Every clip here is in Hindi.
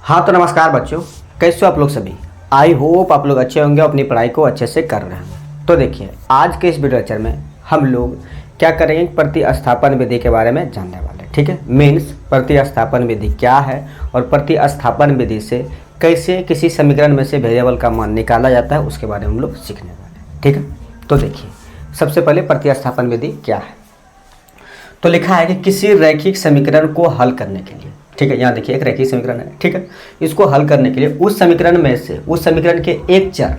हाँ तो नमस्कार बच्चों, कैसे हो आप लोग सभी। आई होप आप लोग अच्छे होंगे, अपनी पढ़ाई को अच्छे से कर रहे हैं। तो देखिए आज के इस वीडियो लेक्चर में हम लोग क्या करेंगे, प्रतिस्थापन विधि के बारे में जानने वाले हैं। ठीक है, मीन्स प्रतिस्थापन विधि क्या है और प्रतिस्थापन विधि से कैसे किसी समीकरण में से वेरिएबल का मान निकाला जाता है उसके बारे में हम लोग सीखने वाले हैं। ठीक है, तो देखिए सबसे पहले प्रतिस्थापन विधि क्या है। तो लिखा है कि किसी रैखिक समीकरण को हल करने के लिए, ठीक है, यहाँ देखिए एक रैखिक समीकरण है। ठीक है, इसको हल करने के लिए उस समीकरण में से उस समीकरण के एक चर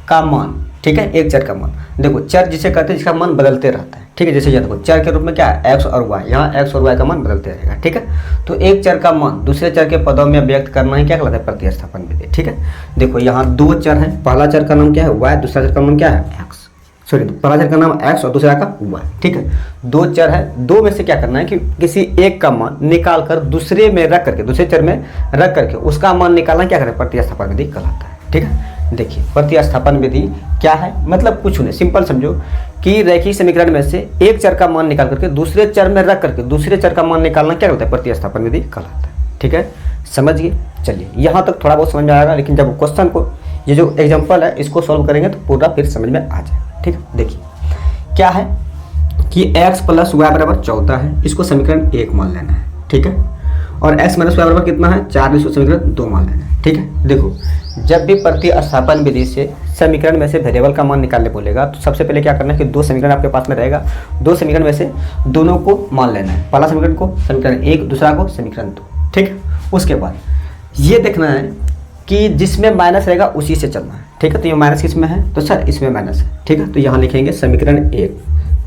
का मान, ठीक है, एक चर का मान, देखो चर जिसे कहते हैं जिसका मान बदलते रहता है। ठीक है, जैसे यहाँ देखो चर के रूप में क्या है, एक्स और वाई, यहाँ एक्स और वाई का मान बदलते रहेगा। ठीक है, तो एक चर का मान दूसरे चर के पदों में व्यक्त करना ही क्या कहलाता है, प्रतिस्थापन विधि। ठीक है, देखो यहाँ दो चर है, पहला चर का नाम क्या है वाई, दूसरा चर का नाम क्या है एक्स, सॉरी पहला चर का नाम एक्स और दूसरा का वाई। ठीक है, दो चर है, दो में से क्या करना है कि किसी एक का मान निकाल कर दूसरे में रख करके, दूसरे चर में रख करके उसका मान निकालना क्या करें, प्रतिस्थापन विधि कहलाता है। ठीक है, देखिए प्रतिस्थापन विधि क्या है, मतलब कुछ नहीं, सिंपल समझो कि रैखिक समीकरण में से एक चर का मान निकाल करके दूसरे चर में रख करके दूसरे चर का मान निकालना क्या होता है, प्रतिस्थापन विधि कहलाता है। ठीक है, समझ गए। चलिए यहाँ तक थोड़ा बहुत समझ में आएगा, लेकिन जब क्वेश्चन को, ये जो एग्जाम्पल है इसको सॉल्व करेंगे तो पूरा फिर समझ में आ जाएगा। ठीक है, देखिए क्या है कि x प्लस वाई बराबर 14 है, इसको समीकरण 1 मान लेना है। ठीक है, और x माइनस वाई बराबर कितना है 4, इसको समीकरण 2 मान लेना है। ठीक है, देखो जब भी प्रतिस्थापन विधि से समीकरण में से वेरिएबल का मान निकालने बोलेगा तो सबसे पहले क्या करना है कि दो समीकरण आपके पास में रहेगा, दो समीकरण में से दोनों को मान लेना है, पहला समीकरण को समीकरण 1, दूसरा को समीकरण 2। ठीक है, उसके बाद ये देखना है कि जिसमें माइनस रहेगा उसी से चलना है। ठीक है, तो ये माइनस किसमें है, तो सर इसमें माइनस है। ठीक है, तो यहाँ लिखेंगे समीकरण 1,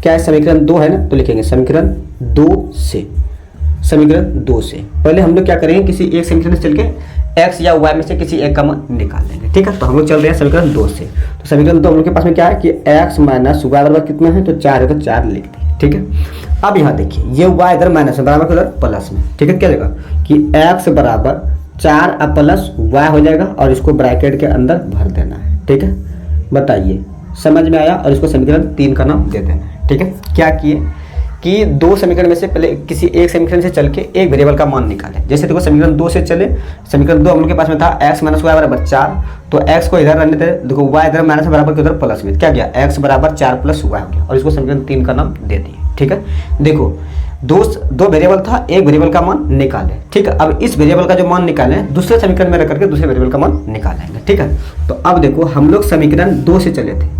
क्या है समीकरण 2 है ना, तो लिखेंगे समीकरण 2 से, समीकरण 2 से पहले हम लोग क्या करेंगे, किसी एक समीकरण से चल के x या y में से किसी एक का मान निकाल लेंगे। ठीक है, तो हम लोग चल रहे हैं समीकरण 2 से, तो समीकरण 2 हम लोग के पास में क्या है कि x माइनस वाई बराबर कितना है, तो 4 है, तो 4 लिख दिए। ठीक है, अब यहाँ देखिए ये y इधर माइनस में बराबर उधर प्लस में। ठीक है, क्या जगह कि x बराबर 4 अब प्लस y हो जाएगा और इसको ब्रैकेट के अंदर भर देना है। ठीक है, बताइए समझ में आया, और इसको समीकरण 3 का नाम दे देना है। ठीक है, क्या किए कि दो समीकरण में से पहले किसी एक समीकरण से चल के एक वेरिएबल का मान निकाले। जैसे देखो समीकरण 2 से चले, समीकरण 2 हम लोग के पास में था x माइनस वाई बराबर 4, तो x को इधर रहने थे, देखो y इधर माइनस बराबर के उधर प्लस में, क्या गया x बराबर 4 प्लस y हो गया, और इसको समीकरण 3 का नाम दे दिए। ठीक है, देखो दो वेरिएबल था, एक वेरिएबल का मान निकाले। ठीक है, अब इस वेरिएबल का जो मान निकाले दूसरे समीकरण में रख करके दूसरे वेरिएबल का मान निकालेंगे। ठीक है, तो अब देखो हम लोग समीकरण 2 से चले थे।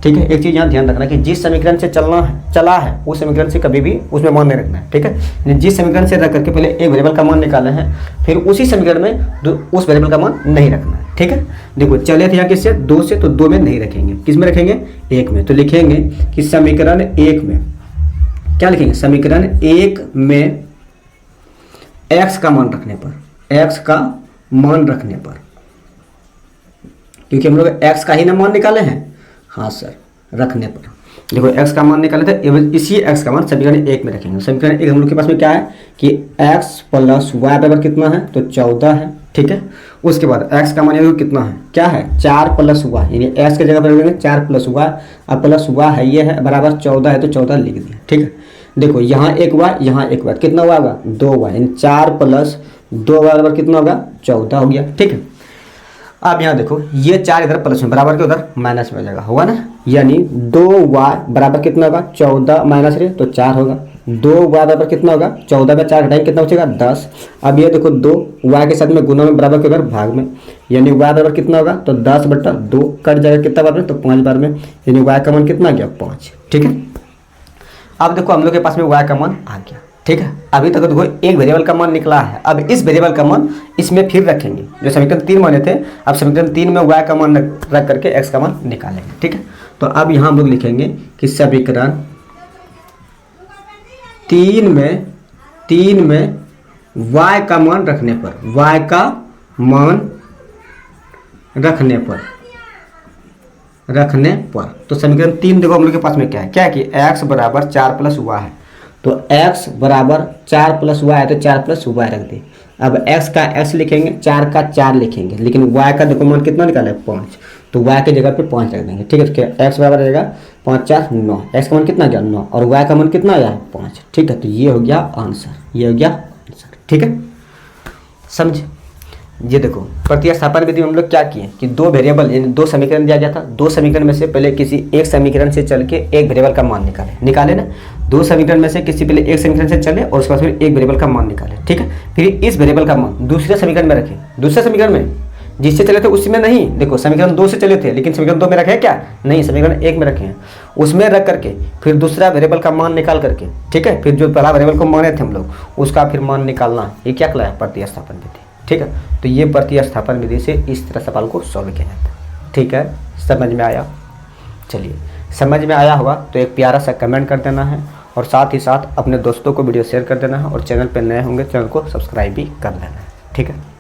ठीक है, एक चीज़ यहाँ ध्यान रखना कि जिस समीकरण से चला है उस समीकरण से कभी भी उसमें मान नहीं रखना है। ठीक है, जिस समीकरण से रख करके पहले एक वेरिएबल का मान निकाले हैं, फिर उसी समीकरण में उस वेरिएबल का मान नहीं रखना है। ठीक है, देखो चले थे यहाँ किससे 2 से, तो 2 में नहीं रखेंगे, किस में रखेंगे 1 में, तो लिखेंगे कि समीकरण 1 में क्या लिखेंगे, समीकरण 1 में x का मान रखने पर, x का मान रखने पर, क्योंकि हम लोग x का ही ना मान निकाले हैं, हाँ सर, रखने पर देखो x का मान निकाले थे, इसी x का मान समीकरण 1 में रखेंगे। समीकरण 1 हम लोग के पास में क्या है कि x प्लस वाई बराबर कितना है, तो 14 है। ठीक है, उसके बाद x का मान ये कितना है, क्या है 4 प्लस वाई, यानी x की जगह पर रखेंगे 4 प्लस वाई, अब प्लस वाई है ये है बराबर 14 है, तो 14 लिख दिया। ठीक है, देखो यहाँ एक वाई, यहाँ एक वाई, कितना हुआ होगा 2 वाई, यानी 4 प्लस 2 वाई बराबर कितना होगा 14 हो गया। ठीक है, अब यहाँ देखो ये 4 इधर प्लस में बराबर के उधर माइनस में हो जाएगा, होगा ना, यानी 2 वाई बराबर कितना होगा 14 माइनस रे, तो 4 होगा। 2 वाई बराबर कितना होगा 14 में 4 घटाएंगे कितना बचेगा 10। अब ये देखो 2 वाई के साथ में गुना में बराबर के उधर भाग में, यानी वाई बराबर कितना होगा, तो 10/2 कट जाएगा कितना बार में, तो 5 बार में, यानी वाई का मान कितना आ गया 5। ठीक है, अब देखो हम लोग के पास में y का मान आ गया। ठीक है, अभी तक देखो एक वेरिएबल का मान निकला है, अब इस वेरिएबल का मान इसमें फिर रखेंगे, जो समीकरण 3 माने थे, अब समीकरण 3 में y का मान रख करके x का मान निकालेंगे। ठीक है, तो अब यहाँ हम लोग लिखेंगे कि समीकरण 3 में y का मान रखने पर, y का मान रखने पर, तो समीकरण 3 देखो हम लोग के पास में क्या है कि x बराबर 4 प्लस वाई है, तो x बराबर 4 प्लस वाई है, तो 4 प्लस वाई रख दे। अब x का x लिखेंगे, 4 का 4 लिखेंगे, लेकिन y का देखो मान कितना निकाला है 5, तो y के जगह पे 5 रख देंगे। ठीक है, तो x बराबर रहेगा 5 4 9, x का मान कितना गया 9, और y का मान कितना आया 5। ठीक है, तो ये हो गया आंसर, ये हो गया आंसर। ठीक है, समझे। ये देखो प्रतिस्थापन विधि में हम लोग क्या किए कि दो वेरिएबल यानी दो समीकरण दिया गया था, दो समीकरण में से पहले किसी एक समीकरण से चल के एक वेरिएबल का मान निकाले ना, दो समीकरण में से किसी पहले एक समीकरण से चले और उसके बाद फिर एक वेरिएबल का मान निकाले, ठीक है। फिर इस वेरिएबल का मान दूसरे समीकरण में रखें, दूसरे समीकरण में जिससे चले थे उसमें नहीं, देखो समीकरण 2 से चले थे लेकिन समीकरण 2 में रखे हैं क्या, नहीं, समीकरण 1 में रखे हैं, उसमें रख करके फिर दूसरा वेरिएबल का मान निकाल करके, ठीक है, फिर जो पहला वेरिएबल को माने थे हम लोग उसका फिर मान निकालना, ये क्या कहलाया, प्रतिस्थापन विधि, ठीक है। तो ये प्रतिस्थापन विधि से इस तरह सवाल को सॉल्व किया जाता है, ठीक है। समझ में आया? चलिए, समझ में आया होगा तो एक प्यारा सा कमेंट कर देना है और साथ ही साथ अपने दोस्तों को वीडियो शेयर कर देना है और चैनल पर नए होंगे चैनल को सब्सक्राइब भी कर लेना है, ठीक है।